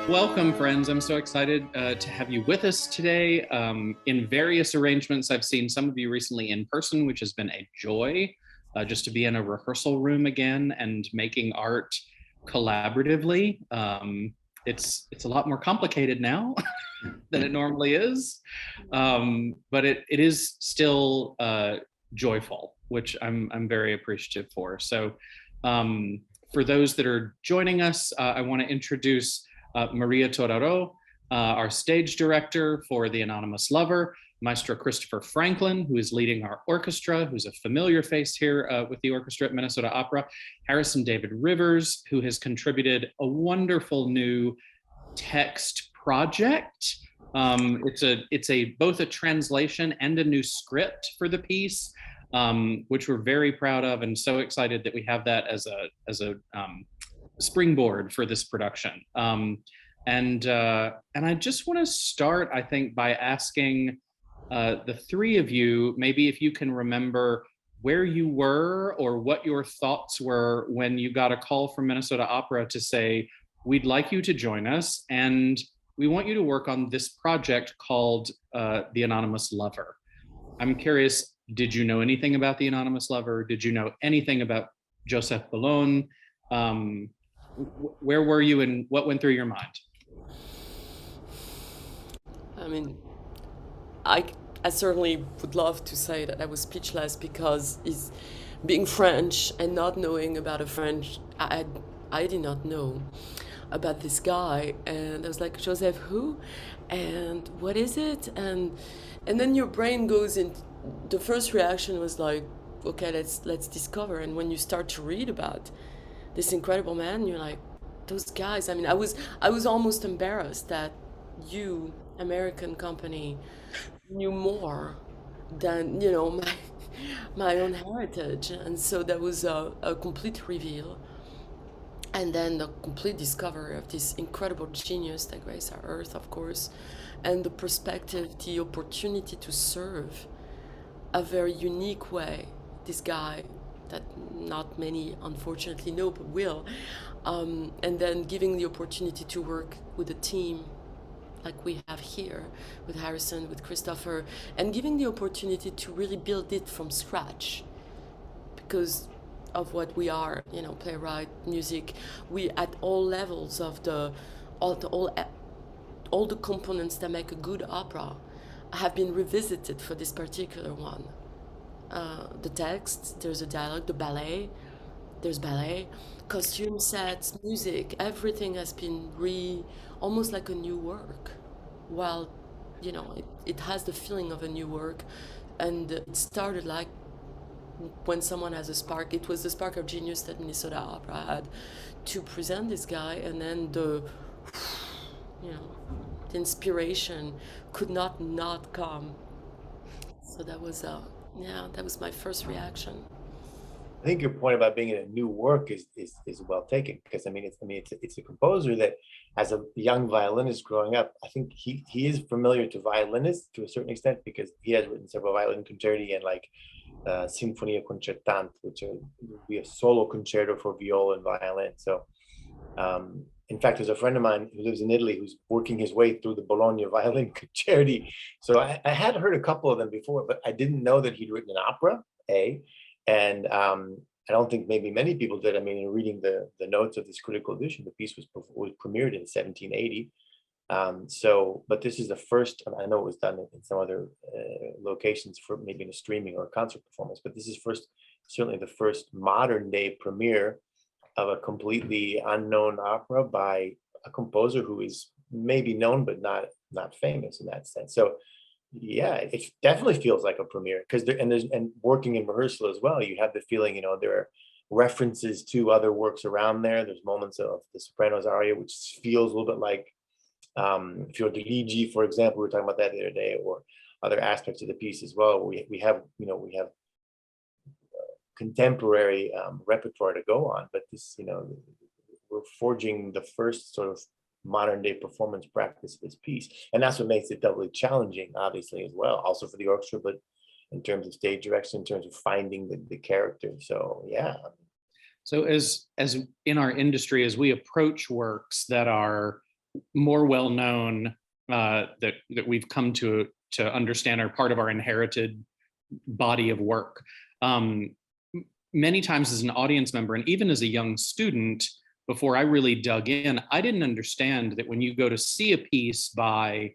Welcome, friends. I'm so excited to have you with us today. In various arrangements, I've seen some of you recently in person, which has been a joy, just to be in a rehearsal room again and making art collaboratively. It's a lot more complicated now than it normally is, but it is still joyful, which I'm very appreciative for. So for those that are joining us, I want to introduce Maria Todaro, our stage director for The Anonymous Lover, Maestro Christopher Franklin, who is leading our orchestra, who's a familiar face here with the orchestra at Minnesota Opera, Harrison David Rivers, who has contributed a wonderful new text project. It's both a translation and a new script for the piece, which we're very proud of and so excited that we have that as a springboard for this production. And I just want to start, I think, by asking the three of you, maybe if you can remember where you were or what your thoughts were when you got a call from Minnesota Opera to say, we'd like you to join us, and we want you to work on this project called The Anonymous Lover. I'm curious, did you know anything about The Anonymous Lover? Did you know anything about Joseph Bologne? Where were you and what went through your mind? I mean, I certainly would love to say that I was speechless because being French and not knowing about a French, I did not know about this guy, and I was like, Joseph who, and what is it, and then your brain goes in. The first reaction was like, okay, let's discover. And when you start to read about this incredible man, you're like, those guys. I mean, I was almost embarrassed that you, American company, knew more than my own heritage. And so that was a complete reveal, and then the complete discovery of this incredible genius that graced our earth, of course, and the perspective, the opportunity to serve a very unique way this guy that not many unfortunately know but will, and then giving the opportunity to work with a team like we have here with Harrison, with Christopher, and giving the opportunity to really build it from scratch because of what we are, playwright, music. We at all levels of all the components that make a good opera have been revisited for this particular one. The text, there's a dialogue, there's ballet, costume sets, music, everything has been almost like a new work. While, it has the feeling of a new work, and it started like when someone has a spark. It was the spark of genius that Minnesota Opera had to present this guy, and then the inspiration could not come. So that was my first reaction. I think your point about being in a new work is well taken, because it's a composer that, as a young violinist growing up, I think he is familiar to violinists to a certain extent, because he has written several violin concerti and like Sinfonia Concertante, which would be a solo concerto for viola and violin. So in fact, there's a friend of mine who lives in Italy who's working his way through the Bologna violin concerti. So I had heard a couple of them before, but I didn't know that he'd written an opera, and I don't think maybe many people did. I mean, in reading the notes of this critical edition, the piece was premiered in 1780. But this is the first, I know it was done in some other locations for maybe in a streaming or a concert performance, but this is certainly the first modern day premiere of a completely unknown opera by a composer who is maybe known but not famous in that sense. So yeah, it definitely feels like a premiere, because and working in rehearsal as well, you have the feeling, there are references to other works around there. There's moments of the Sopranos aria which feels a little bit like Fior di Ligi, for example. We were talking about that the other day, or other aspects of the piece as well. We have contemporary repertoire to go on, but this, we're forging the first sort of modern day performance practice of this piece, and that's what makes it doubly challenging, obviously, as well, also for the orchestra, but in terms of stage direction, in terms of finding the character. So yeah. So as in our industry, as we approach works that are more well known, that we've come to understand are part of our inherited body of work. Many times as an audience member, and even as a young student, before I really dug in, I didn't understand that when you go to see a piece by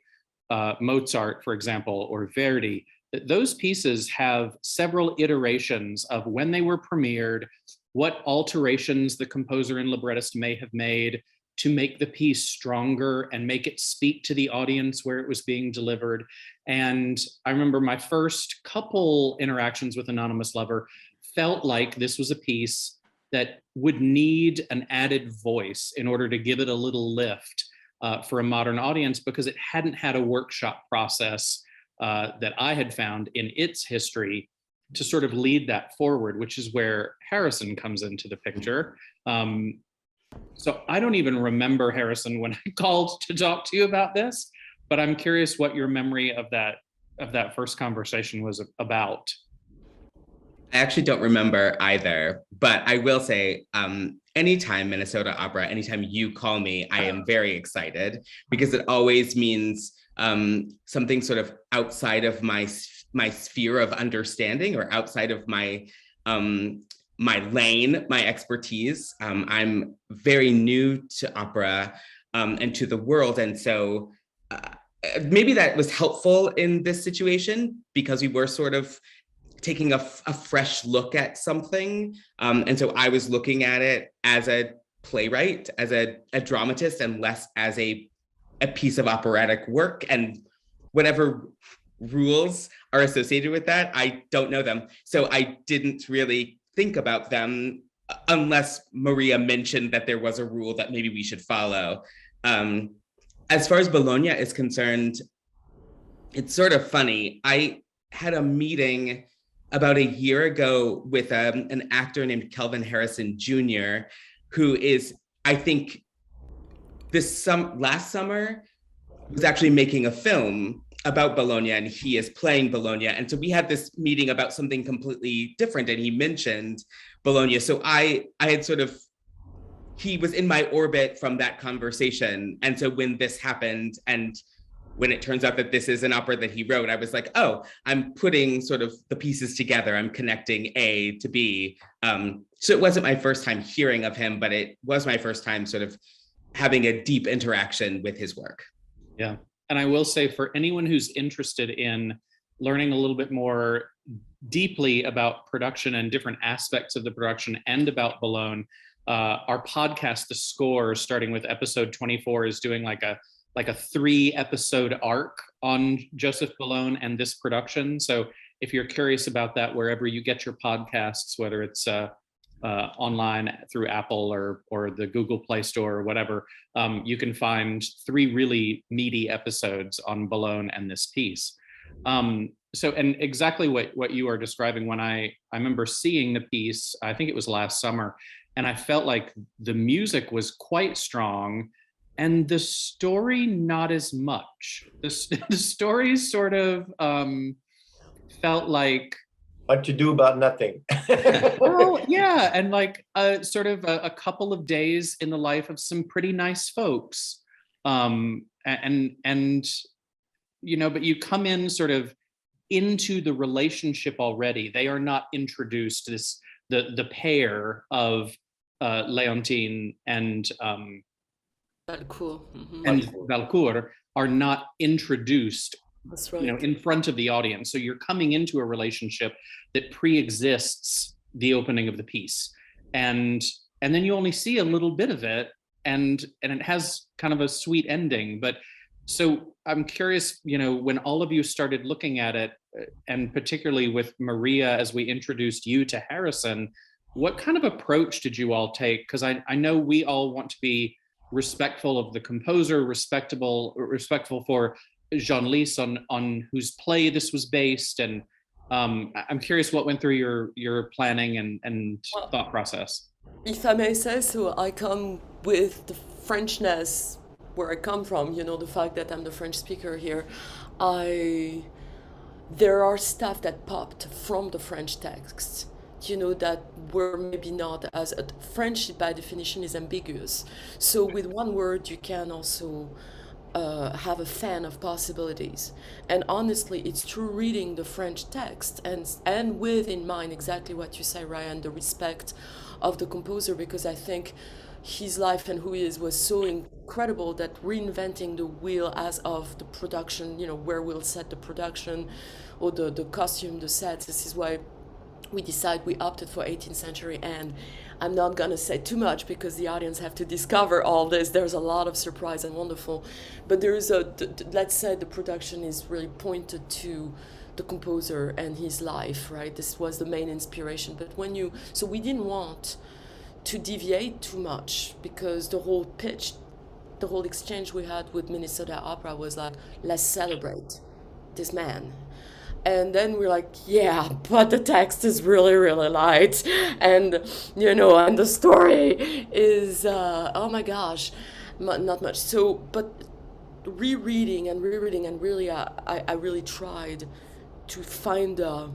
Mozart, for example, or Verdi, that those pieces have several iterations of when they were premiered, what alterations the composer and librettist may have made to make the piece stronger and make it speak to the audience where it was being delivered. And I remember my first couple interactions with Anonymous Lover felt like this was a piece that would need an added voice in order to give it a little lift for a modern audience, because it hadn't had a workshop process that I had found in its history to sort of lead that forward, which is where Harrison comes into the picture. So I don't even remember, Harrison, when I called to talk to you about this, but I'm curious what your memory of that first conversation was about. I actually don't remember either, but I will say, anytime Minnesota Opera, anytime you call me, I am very excited, because it always means something sort of outside of my sphere of understanding, or outside of my lane, my expertise. I'm very new to opera and to the world, and so maybe that was helpful in this situation, because we were sort of taking a fresh look at something. And so I was looking at it as a playwright, as a dramatist, and less as a piece of operatic work. And whatever rules are associated with that, I don't know them. So I didn't really think about them unless Maria mentioned that there was a rule that maybe we should follow. As far as Bologna is concerned, it's sort of funny. I had a meeting about a year ago with an actor named Kelvin Harrison Jr., who is, I think, last summer was actually making a film about Bologna, and he is playing Bologna. And so we had this meeting about something completely different, and he mentioned Bologna. So I had he was in my orbit from that conversation. And so when this happened, and when it turns out that this is an opera that he wrote, I was like, oh, I'm putting sort of the pieces together. I'm connecting A to B. So it wasn't my first time hearing of him, but it was my first time sort of having a deep interaction with his work. Yeah. And I will say, for anyone who's interested in learning a little bit more deeply about production and different aspects of the production and about Bologne, our podcast, The Score, starting with episode 24, is doing like a 3-episode arc on Joseph Bologne and this production. So if you're curious about that, wherever you get your podcasts, whether it's online through Apple or the Google Play Store or whatever, you can find 3 really meaty episodes on Bologne and this piece. So, and exactly what you are describing, when I remember seeing the piece, I think it was last summer, and I felt like the music was quite strong, and the story not as much. The story sort of felt like what to do about nothing. Well, yeah, and like sort of a couple of days in the life of some pretty nice folks, and you know, but you come in sort of into the relationship already. They are not introduced. The pair of Leontine and Valcourt. And Valcourt are not introduced, That's right, you know, in front of the audience. So you're coming into a relationship that pre-exists the opening of the piece, and then you only see a little bit of it, and it has kind of a sweet ending. But so I'm curious, you know, when all of you started looking at it, and particularly with Maria, as we introduced you to Harrison, what kind of approach did you all take? Because I know we all want to be respectful of the composer, respectful for Jean-Lys on whose play this was based, and I'm curious what went through your planning and thought process. If I may say so, I come with the Frenchness where I come from, you know, the fact that I'm the French speaker here. There are stuff that popped from the French text that were maybe not as French by definition is ambiguous. So with one word you can also have a fan of possibilities. And honestly, it's through reading the French text and with in mind exactly what you say, Ryan, the respect of the composer, because I think his life and who he is was so incredible that reinventing the wheel as of the production, where we'll set the production or the costume, the sets. This is why we opted for 18th century, and I'm not gonna say too much because the audience have to discover all this. There's a lot of surprise and wonderful, but there is let's say the production is really pointed to the composer and his life, right? This was the main inspiration. But so we didn't want to deviate too much because the whole pitch, the whole exchange we had with Minnesota Opera was like, let's celebrate this man. And then we're like, yeah, but the text is really, really light. And, and the story is, oh my gosh, not much. So, but rereading and really, I really tried to find, the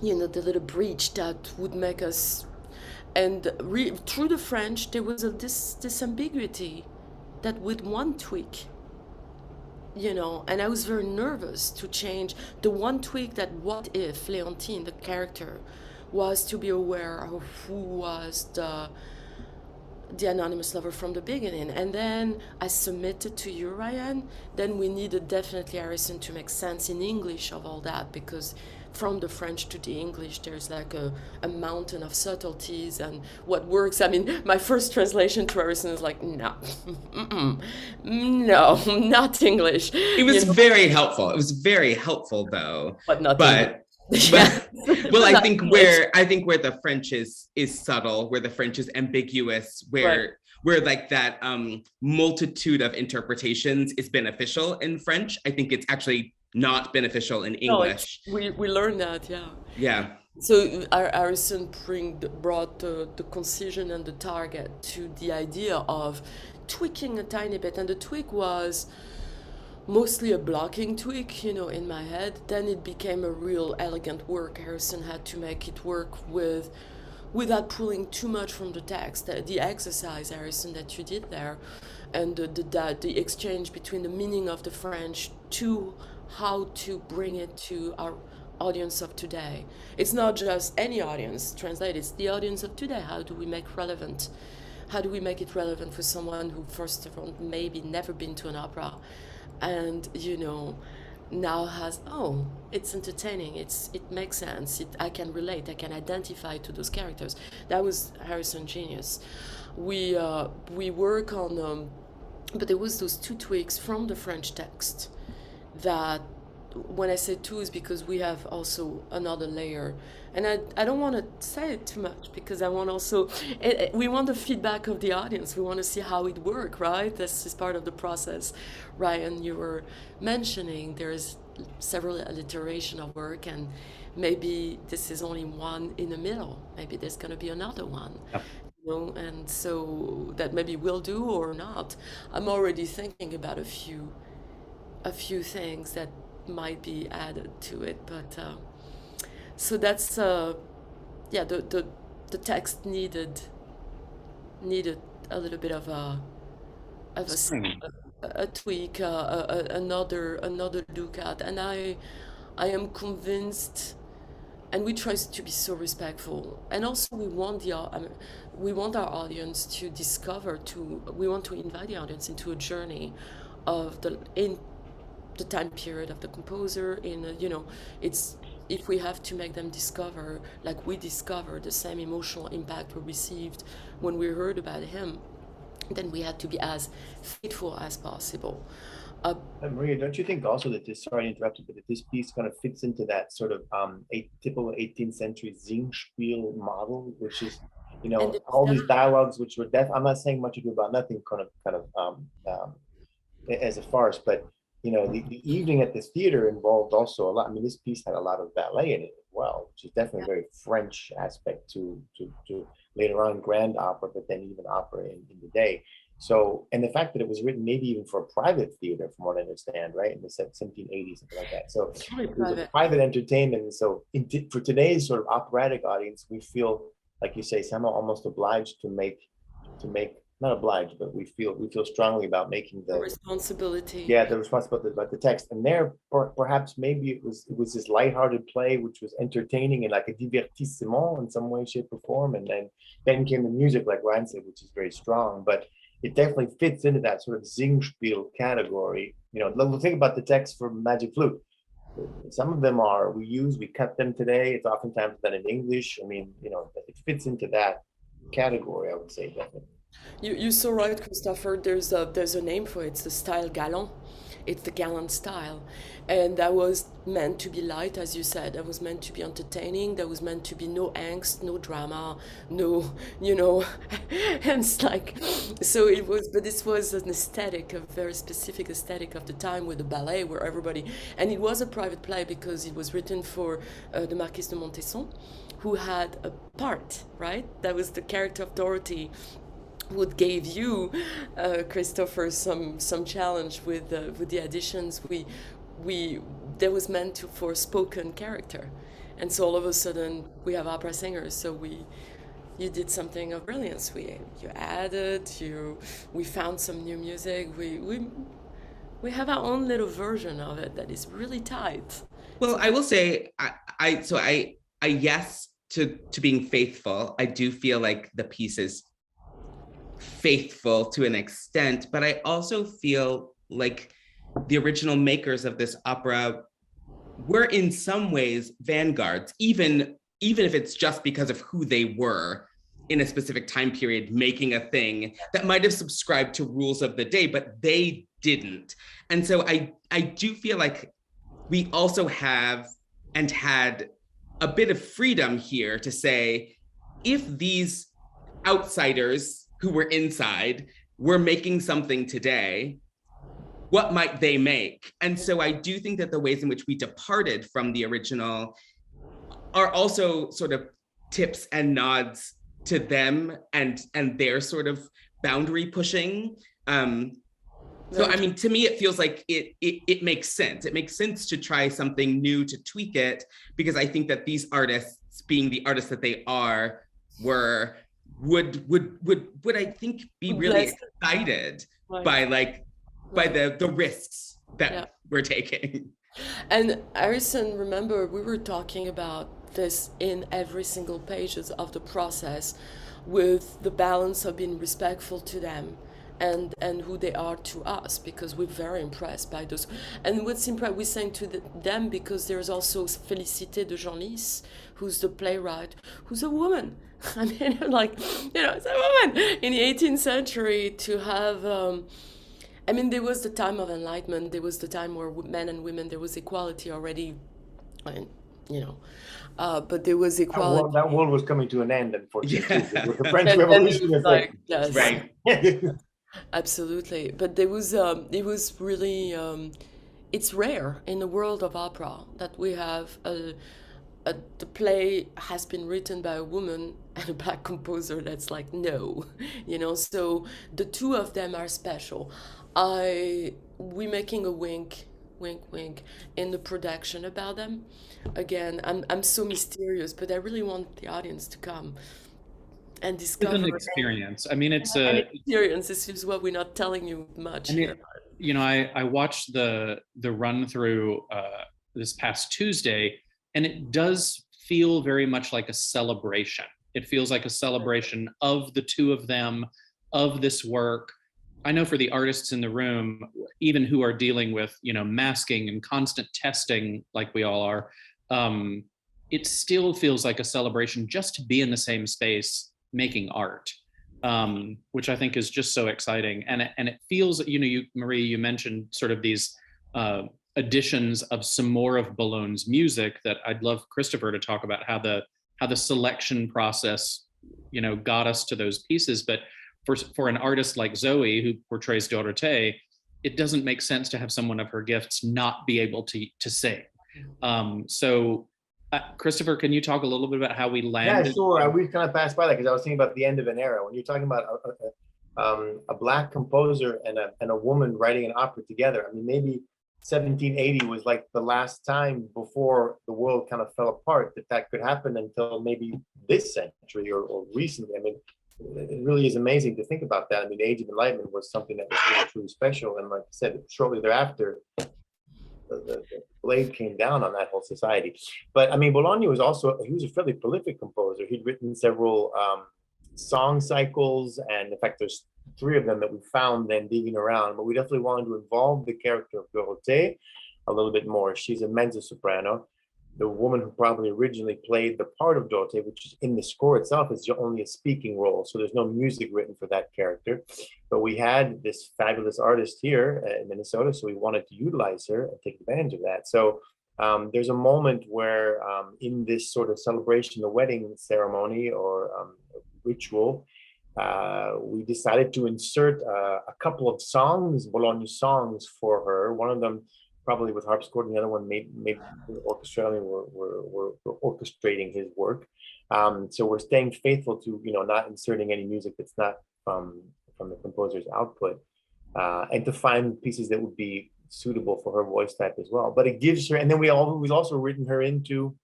little breach that would make us, and through the French, there was this ambiguity that with one tweak, and I was very nervous to change the one tweak. That what if Leontine, the character, was to be aware of who was the anonymous lover from the beginning. And then I submitted to you, Ryan, then we needed definitely Harrison to make sense in English of all that, because from the French to the English, there's like a mountain of subtleties and what works. I mean, my first translation to Harrison is like, no, no, not English. It was very helpful. It was very helpful, though. But not But well, I think where the French is subtle, where the French is ambiguous, where like that multitude of interpretations is beneficial in French, I think it's actually not beneficial in English. No, we learned that, yeah. Yeah. So Harrison brought the concision and the target to the idea of tweaking a tiny bit, and the tweak was mostly a blocking tweak, in my head. Then it became a real elegant work. Harrison had to make it work without pulling too much from the text. The exercise, Harrison, that you did there, and the exchange between the meaning of the French to how to bring it to our audience of today. It's not just any audience translate, it's the audience of today. How do we make it relevant for someone who, first of all, maybe never been to an opera, and now has, it's entertaining, it makes sense, I can relate, I can identify to those characters. That was Harrison genius. We work on but there was those two tweaks from the French text that, when I say two, is because we have also another layer, and I don't want to say it too much because I want also, we want the feedback of the audience. We want to see how it works, right? This is part of the process. Ryan, you were mentioning there's several alliteration of work, and maybe this is only one in the middle. Maybe there's going to be another one. Yep. And so that maybe we'll do or not. I'm already thinking about a few things that might be added to it, but so that's the text needed a little bit of a tweak, another look at, and I am convinced, and we try to be so respectful, and also we want our audience to discover, we want to invite the audience into a journey of the time period of the composer. It's, if we have to make them discover, like we discovered the same emotional impact we received when we heard about him, then we had to be as faithful as possible. Maria, don't you think also that this, sorry to interrupt you, but that this piece kind of fits into that sort of typical 18th century Zingspiel model, which is, all these dialogues, which were I'm not saying much ado about nothing, kind of as a farce, but the evening at this theater involved also a lot. I mean, this piece had a lot of ballet in it as well, which is definitely a very French aspect to later on grand opera, but then even opera in the day. So, and the fact that it was written maybe even for private theater, from what I understand, right, in the 1780s, something like that. So it was a private entertainment. And so for today's sort of operatic audience, we feel, like you say, somehow almost obliged to make, not obliged, but we feel strongly about making the responsibility. Yeah, the responsibility about the text. And there, perhaps maybe it was this lighthearted play, which was entertaining and like a divertissement in some way, shape, or form. And then came the music, like Ryan said, which is very strong. But it definitely fits into that sort of Zingspiel category. You know, think about the text for Magic Flute. Some of them we cut them today. It's oftentimes done in English. I mean, you know, it fits into that category, I would say, definitely. You're so right, Christopher. There's a name for it. It's the style galant. It's the gallant style, and that was meant to be light, as you said. That was meant to be entertaining. That was meant to be no angst, no drama, no, you know, and it's like, so it was. But this was an aesthetic, a very specific aesthetic of the time with the ballet, where everybody, and it was a private play because it was written for the Marquise de Montesson, who had a part, right? That was the character of Dorothy, would gave you, Christopher, some challenge with the additions. We that was meant for spoken character, and so all of a sudden we have opera singers. So you did something of brilliance. You added, we found some new music. We have our own little version of it that is really tight. Well, I will say, I yes to being faithful. I do feel like the piece is faithful to an extent, but I also feel like the original makers of this opera were in some ways vanguards, even if it's just because of who they were in a specific time period, making a thing that might have subscribed to rules of the day, but they didn't. And so I do feel like we also have and had a bit of freedom here to say, if these outsiders who were inside were making something today, what might they make? And so I do think that the ways in which we departed from the original are also sort of tips and nods to them and their sort of boundary pushing. So I mean, to me, it feels like it makes sense. It makes sense to try something new, to tweak it, because I think that these artists, being the artists that they are, would I think be really excited by the risks that we're taking. And Harrison, remember, we were talking about this in every single pages of the process, with the balance of being respectful to them and who they are to us, because we're very impressed by those. And what's impressive, we sang to them because there's also Félicité de Genlis, who's the playwright, who's a woman. I mean, like, you know, it's a woman in the 18th century to have. I mean, there was the time of enlightenment. There was the time where men and women, there was equality already, and you know, but there was equality. That world was coming to an end, unfortunately, with the French Revolution. Yes. Right. Absolutely, but there was it was really it's rare in the world of opera that we have the play has been written by a woman and a black composer. That's like, no, you know. So the two of them are special. We're making a wink in the production about them. Again, I'm so mysterious, but I really want the audience to come and discover. It's an experience. I mean, it's an experience. This is what we're not telling you much here. You know, I watched the run through this past Tuesday, and it does feel very much like a celebration. It feels like a celebration of the two of them, of this work. I know for the artists in the room, even who are dealing with, you know, masking and constant testing like we all are, it still feels like a celebration just to be in the same space making art, which I think is just so exciting. And it feels, you know, Maria, you mentioned sort of these additions of some more of Bologne's music that I'd love Christopher to talk about how the selection process, you know, got us to those pieces. But for an artist like Zoe, who portrays Dorothée, it doesn't make sense to have someone of her gifts not be able to sing. So Christopher, can you talk a little bit about how we landed? Yeah, sure. We kind of passed by that because I was thinking about the end of an era. When you're talking about a Black composer and a woman writing an opera together. I mean, maybe 1780 was like the last time before the world kind of fell apart that could happen until maybe this century or recently. I mean, it really is amazing to think about that. I mean, the Age of Enlightenment was something that was really truly special. And like I said, shortly thereafter, the blade came down on that whole society. But I mean, Bologne was he was a fairly prolific composer. He'd written several song cycles, and in fact, there's 3 of them that we found then digging around, but we definitely wanted to involve the character of Dorothée a little bit more. She's a mezzo soprano. The woman who probably originally played the part of Dorothée, which is in the score itself, is only a speaking role. So there's no music written for that character. But we had this fabulous artist here in Minnesota, so we wanted to utilize her and take advantage of that. So there's a moment where in this sort of celebration, the wedding ceremony or ritual, we decided to insert a couple of songs, Bologne songs for her. One of them probably with harpsichord, and the other one maybe the orchestra. I mean, we're orchestrating his work. So we're staying faithful to, not inserting any music that's not from the composer's output, and to find pieces that would be suitable for her voice type as well. But it gives her, and then we've also written her into,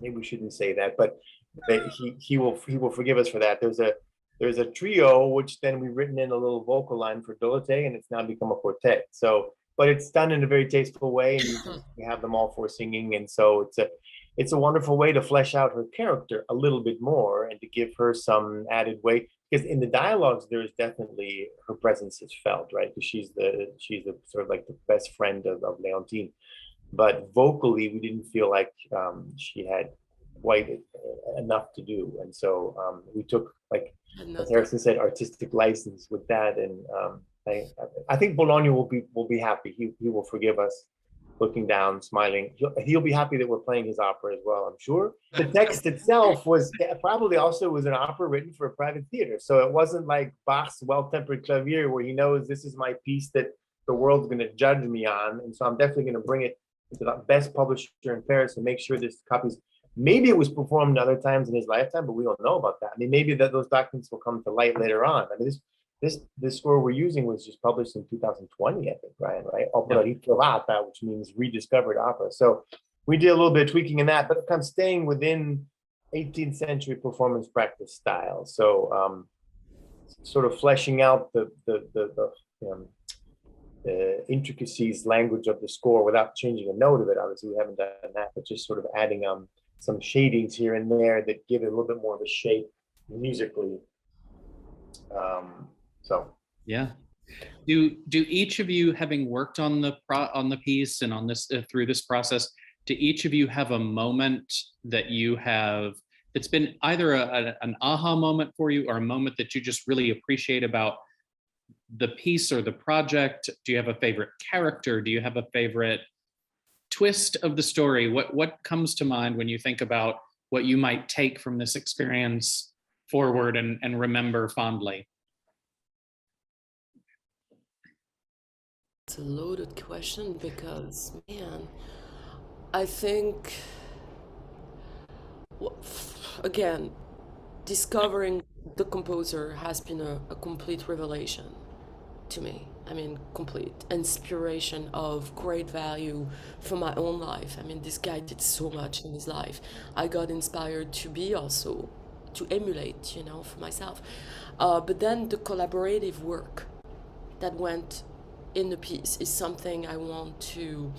maybe we shouldn't say that, but he will forgive us for that. There's a trio, which then we've written in a little vocal line for Dorothée, and it's now become a quartet. So, but it's done in a very tasteful way, and we have them all 4 singing, and so it's a wonderful way to flesh out her character a little bit more and to give her some added weight. Because in the dialogues, there is definitely her presence is felt, right? Because she's the sort of like the best friend of Leontine, but vocally, we didn't feel like she had quite enough to do, and so we took, like as Harrison said, artistic license with that, and I think Bologne will be happy. He will forgive us, looking down, smiling. He'll be happy that we're playing his opera as well, I'm sure. The text itself was probably also was an opera written for a private theater, so it wasn't like Bach's Well-Tempered Clavier, where he knows this is my piece that the world's going to judge me on, and so I'm definitely going to bring it to the best publisher in Paris and make sure this copy's. Maybe it was performed other times in his lifetime, but we don't know about that. I mean, maybe those documents will come to light later on. I mean, this score we're using was just published in 2020, I think, Brian, right? Opera ritrovata, which means rediscovered opera. So we did a little bit of tweaking in that, but kind of staying within 18th century performance practice style. So sort of fleshing out the intricacies language of the score without changing a note of it. Obviously, we haven't done that, but just sort of adding some shadings here and there that give it a little bit more of a shape musically. So yeah. Do each of you, having worked on the piece and on this through this process, do each of you have a moment that you have that's been either an aha moment for you or a moment that you just really appreciate about the piece or the project? Do you have a favorite character? Do you have a favorite twist of the story? What comes to mind when you think about what you might take from this experience forward and remember fondly? It's a loaded question because, man, I think, again, discovering the composer has been a complete revelation to me. I mean, complete inspiration of great value for my own life. I mean, this guy did so much in his life. I got inspired to be also, to emulate, for myself. But then the collaborative work that went in the piece is something I want to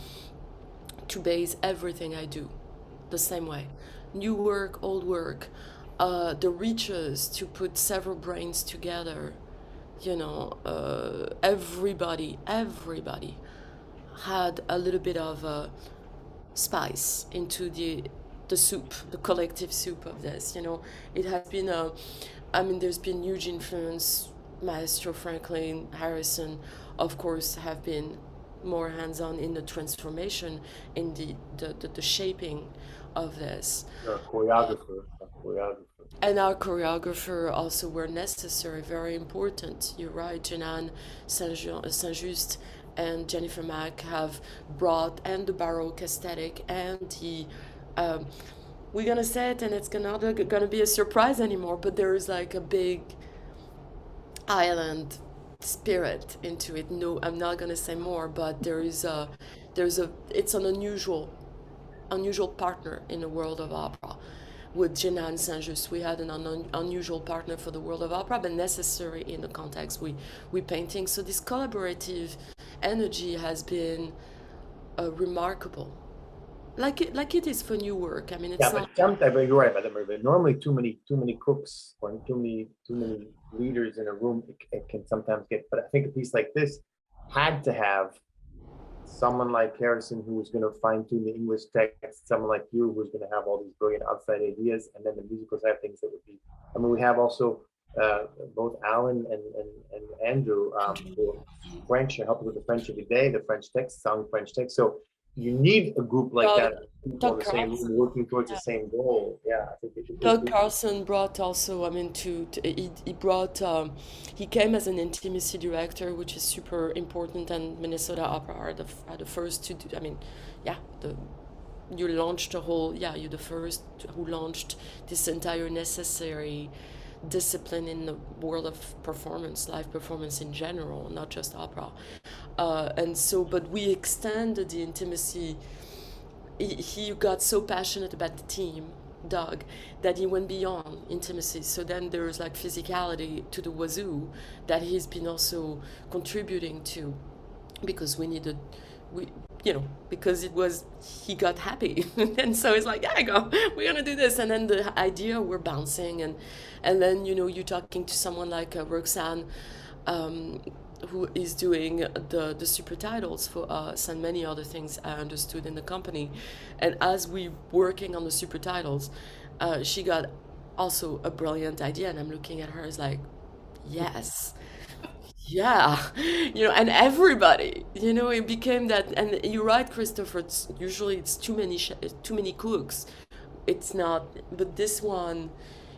base everything I do the same way. New work, old work, the reaches to put several brains together. Everybody had a little bit of spice into the soup, the collective soup of this. It has been there's been huge influence. Maestro Franklin, Harrison, of course, have been more hands-on in the transformation, in the shaping of this. Our choreographer. And our choreographer also were necessary, very important. You're right, Jeanne Saint-Just and Jennifer Mack have brought and the Baroque aesthetic and the we're gonna say it, and it's not gonna be a surprise anymore, but there is like a big island spirit into it. No, I'm not gonna say more, but it's an unusual partner in the world of opera. With Jenan Saint-Just, we had an unusual partner for the world of opera, but necessary in the context we painting. So this collaborative energy has been remarkable, like it is for new work. I mean, it's Yeah, not. but sometimes, but you're right about that, but normally too many cooks or too many leaders in a room, it can sometimes get. But I think a piece like this had to have someone like Harrison who was going to fine tune the English text, someone like you who's going to have all these brilliant outside ideas, and then the musical side of things that would be. I mean, we have also both Alan and Andrew who are French and help with the French every day, the French text, song French text. So you need a group like Doug, that, people in the same room working towards the same goal. Yeah, I think Doug Carlson brought also, I mean, he brought, he came as an intimacy director, which is super important, and Minnesota Opera are the first to do, I mean, yeah, you launched a whole, yeah, you're the first who launched this entire necessary discipline in the world of performance, live performance in general, not just opera. And so, but we extended the intimacy. He got so passionate about the team, Doug, that he went beyond intimacy. So then there's like physicality to the wazoo that he's been also contributing to, because because he got happy. And so it's like, yeah, go, we're gonna do this. And then the idea, we're bouncing, and then, you're talking to someone like Roxanne, who is doing the super titles for us and many other things I understood in the company. And as we working on the super titles, she got also a brilliant idea, and I'm looking at her as like, yes, yeah, and everybody, it became that. And you're right, Christopher, usually it's too many cooks. It's not, but this one,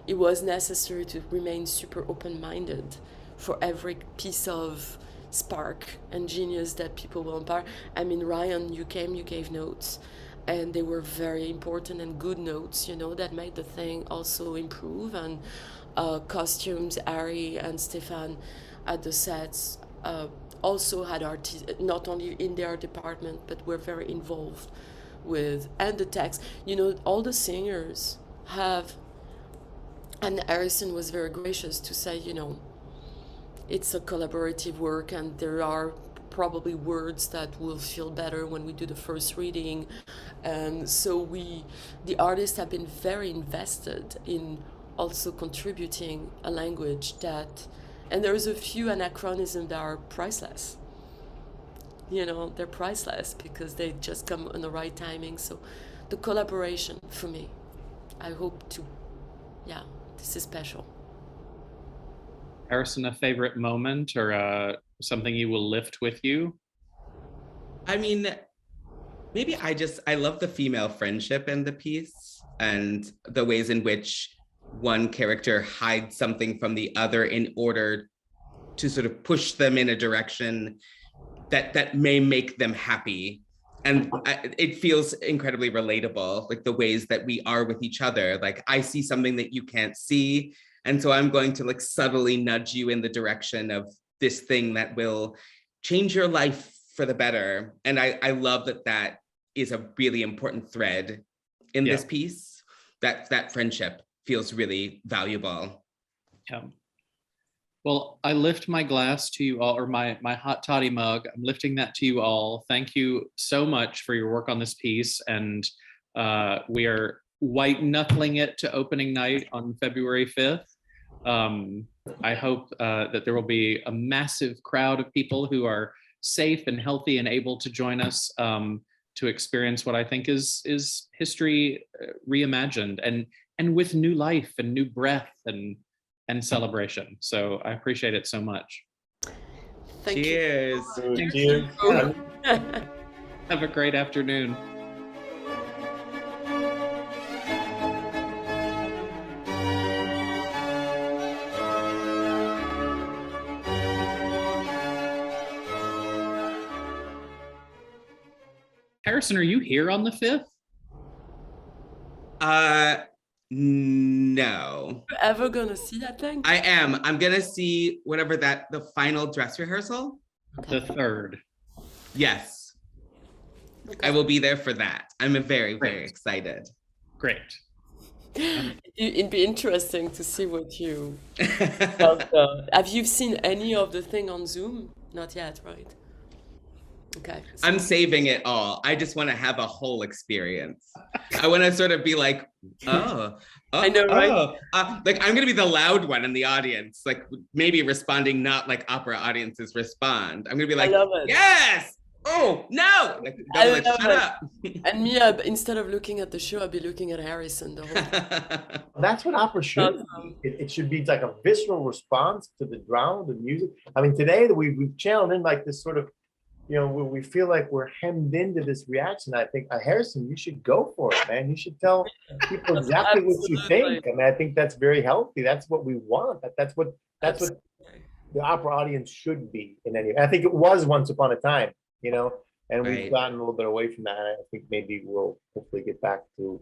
it was necessary to remain super open-minded for every piece of spark and genius that people will empower. I mean, Ryan, you gave notes, and they were very important and good notes, that made the thing also improve. And costumes, Ari and Stefan at the sets also had artists, not only in their department, but were very involved with, and the text. All the singers have, and Harrison was very gracious to say, it's a collaborative work, and there are probably words that will feel better when we do the first reading. And so the artists have been very invested in also contributing a language that, and there's a few anachronisms that are priceless. They're priceless because they just come in the right timing. So the collaboration, for me, I hope to, yeah, this is special. Harrison, a favorite moment or something you will lift with you? I mean, maybe I love the female friendship in the piece, and the ways in which one character hides something from the other in order to sort of push them in a direction that may make them happy. And it feels incredibly relatable, like the ways that we are with each other. Like, I see something that you can't see, and so I'm going to like subtly nudge you in the direction of this thing that will change your life for the better. And I love that is a really important thread in this piece, that friendship feels really valuable. Yeah. Well, I lift my glass to you all, or my hot toddy mug. I'm lifting that to you all. Thank you so much for your work on this piece. And we are white knuckling it to opening night on February 5th. I hope that there will be a massive crowd of people who are safe and healthy and able to join us to experience what I think is history reimagined and with new life and new breath and celebration. So I appreciate it so much. Thank Cheers. you. Cheers. Have a great afternoon. Harrison, are you here on the 5th? No. You ever gonna see that thing? I am. I'm gonna see whatever the final dress rehearsal. The third. Yes. Okay. I will be there for that. I'm very, very Great. excited. Great. It'd be interesting to see what you. But, have you seen any of the thing on Zoom? Not yet, right? Okay. So I'm saving it all. I just want to have a whole experience. I want to sort of be like, I know, right? Like I'm gonna be the loud one in the audience, like maybe responding not like opera audiences respond. I'm gonna be like, I love it. yes, oh no, like, I like love shut it. up. And me, instead of looking at the show, I'd be looking at Harrison the whole time. That's what opera should be. It should be like a visceral response to the drama, the music. I mean, today that we've channeled in like this sort of, we feel like we're hemmed into this reaction. I think, Harrison, you should go for it, man. You should tell people exactly what you think. I mean, I think that's very healthy. That's what we want. That's what the opera audience should be in any. I think it was once upon a time, and we've gotten a little bit away from that. I think maybe we'll hopefully get back to